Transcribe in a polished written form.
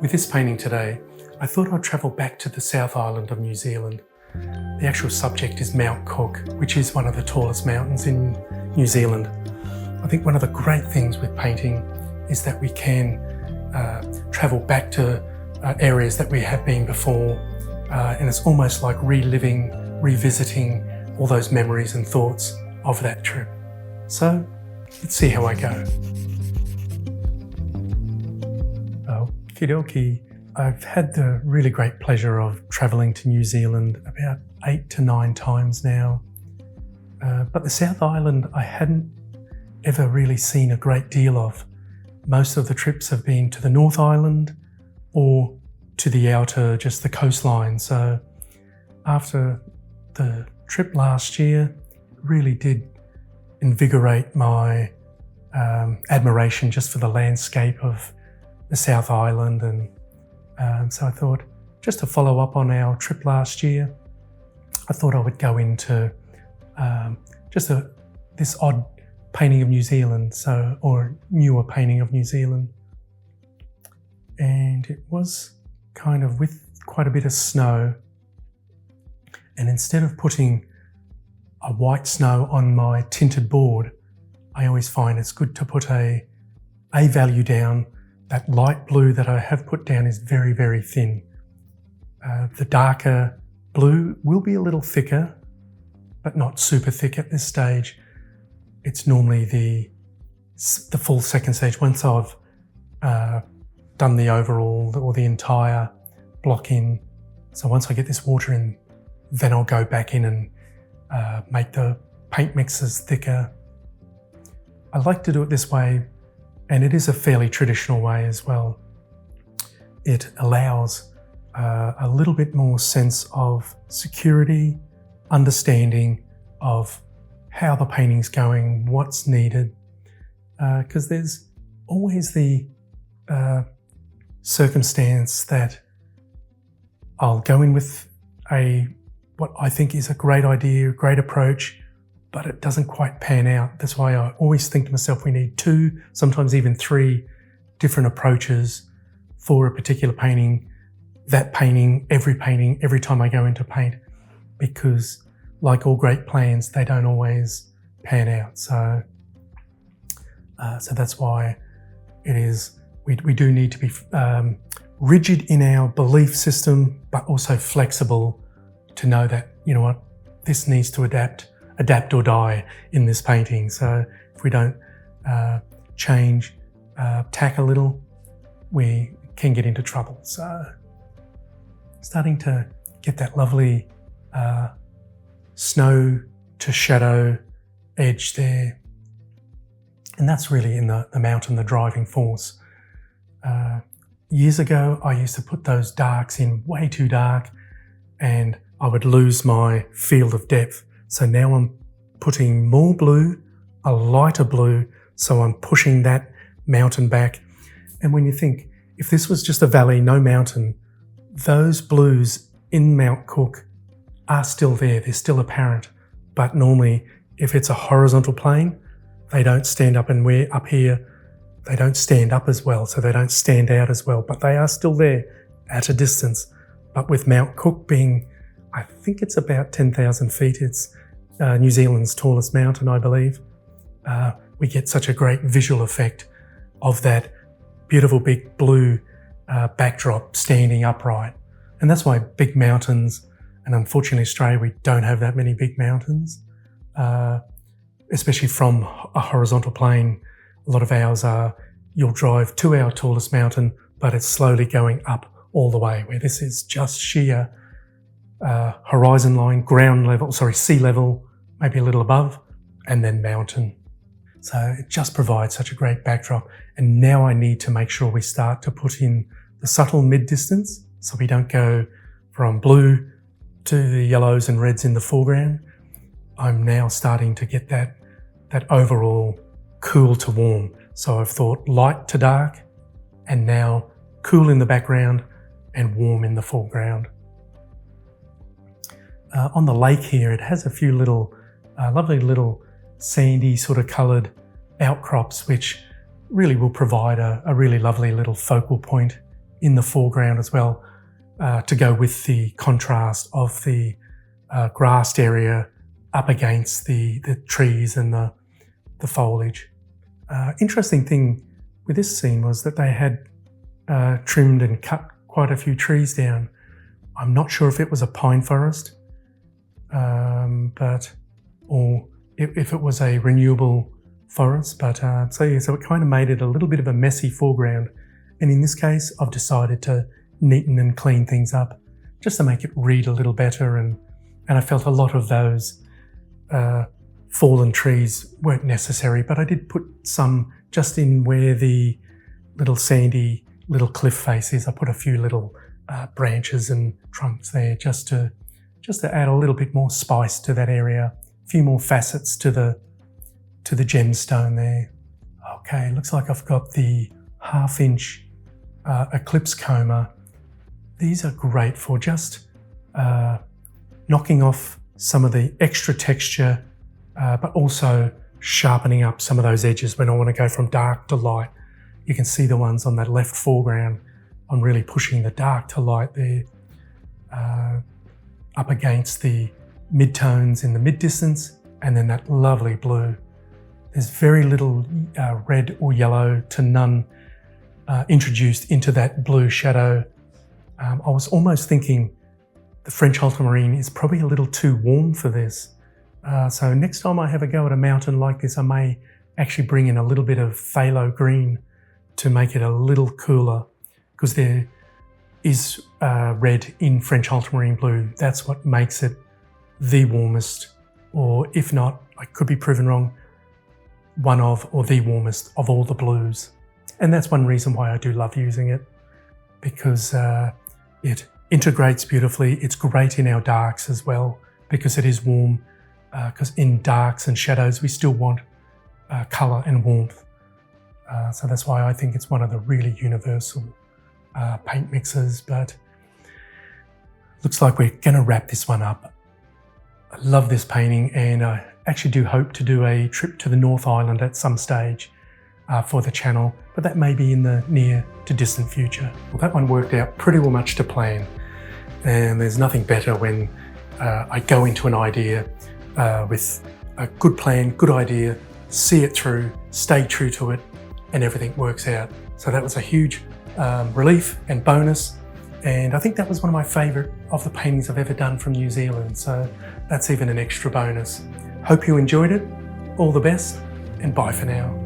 With this painting today, I thought I'd travel back to the South Island of New Zealand. The actual subject is Mount Cook, which is one of the tallest mountains in New Zealand. I think one of the great things with painting is that we can travel back to areas that we have been before, and it's almost like revisiting all those memories and thoughts of that trip. So let's see how I go. Okie dokie. I've had the really great pleasure of travelling to New Zealand about 8 to 9 times now. But the South Island I hadn't ever really seen a great deal of. Most of the trips have been to the North Island or to the outer, just the coastline. So after the trip last year, really did invigorate my admiration just for the landscape of the South Island. And so I thought, just to follow up on our trip last year, I thought I would go into this odd painting of New Zealand, or newer painting of New Zealand. And it was kind of with quite a bit of snow. And instead of putting a white snow on my tinted board, I always find it's good to put a value down. That light blue that I have put down is very, very thin. The darker blue will be a little thicker, but not super thick at this stage. It's normally the full second stage. Once I've done the overall or the entire block in, so once I get this water in, then I'll go back in and make the paint mixes thicker. I like to do it this way, and it is a fairly traditional way as well. It allows a little bit more sense of security, understanding of how the painting's going, what's needed, because there's always the circumstance that I'll go in with what I think is a great idea, a great approach, but it doesn't quite pan out. That's why I always think to myself, we need 2, sometimes even 3 different approaches for a particular painting, every time I go into paint, because like all great plans, they don't always pan out. So that's why it is, we do need to be rigid in our belief system, but also flexible to know that, you know what, this needs to adapt or die in this painting. So if we don't change tack a little, we can get into trouble. So starting to get that lovely snow to shadow edge there. And that's really in the mountain, the driving force. Years ago, I used to put those darks in way too dark and I would lose my field of depth. So now I'm putting more blue, a lighter blue, so I'm pushing that mountain back. And when you think, if this was just a valley, no mountain, those blues in Mount Cook are still there, they're still apparent. But normally, if it's a horizontal plane, they don't stand up, and we're up here, they don't stand up as well, so they don't stand out as well, but they are still there at a distance. But with Mount Cook being, I think it's about 10,000 feet, it's New Zealand's tallest mountain, I believe, we get such a great visual effect of that beautiful big blue backdrop standing upright. And that's why big mountains, and unfortunately Australia, we don't have that many big mountains, especially from a horizontal plane. A lot of ours are, you'll drive to our tallest mountain, but it's slowly going up all the way, where this is just sheer horizon line, sea level, maybe a little above, and then mountain. So it just provides such a great backdrop. And now I need to make sure we start to put in the subtle mid-distance, so we don't go from blue to the yellows and reds in the foreground. I'm now starting to get that overall cool to warm. So I've thought light to dark, and now cool in the background and warm in the foreground. On the lake here, it has a few little, lovely little sandy sort of coloured outcrops, which really will provide a really lovely little focal point in the foreground as well, to go with the contrast of the grassed area up against the trees and the foliage. Interesting thing with this scene was that they had trimmed and cut quite a few trees down. I'm not sure if it was a pine forest, or if it was a renewable forest, but so it kind of made it a little bit of a messy foreground. And in this case, I've decided to neaten and clean things up just to make it read a little better. And I felt a lot of those fallen trees weren't necessary, but I did put some just in where the little sandy little cliff face is. I put a few little branches and trunks there just to add a little bit more spice to that area, a few more facets to the gemstone there. Okay, looks like I've got the 1/2 inch eclipse comber. These are great for just knocking off some of the extra texture, but also sharpening up some of those edges when I want to go from dark to light. You can see the ones on that left foreground. I'm really pushing the dark to light there, up against the mid-tones in the mid-distance, and then that lovely blue. There's very little red or yellow to none introduced into that blue shadow. I was almost thinking the French ultramarine is probably a little too warm for this. So next time I have a go at a mountain like this, I may actually bring in a little bit of phthalo green to make it a little cooler, because there is red in French ultramarine blue. That's what makes it the warmest, or if not, I could be proven wrong, one of or the warmest of all the blues. And that's one reason why I do love using it, because it integrates beautifully. It's great in our darks as well, because it is warm, because in darks and shadows we still want colour and warmth. So that's why I think it's one of the really universal paint mixes. But looks like we're going to wrap this one up. I love this painting, and I actually do hope to do a trip to the North Island at some stage for the channel, but that may be in the near to distant future. Well, that one worked out pretty well much to plan, and there's nothing better when I go into an idea with a good plan, good idea, see it through, stay true to it, and everything works out. So that was a huge relief and bonus, and I think that was one of my favourite of the paintings I've ever done from New Zealand, so that's even an extra bonus. Hope you enjoyed it. All the best, and bye for now.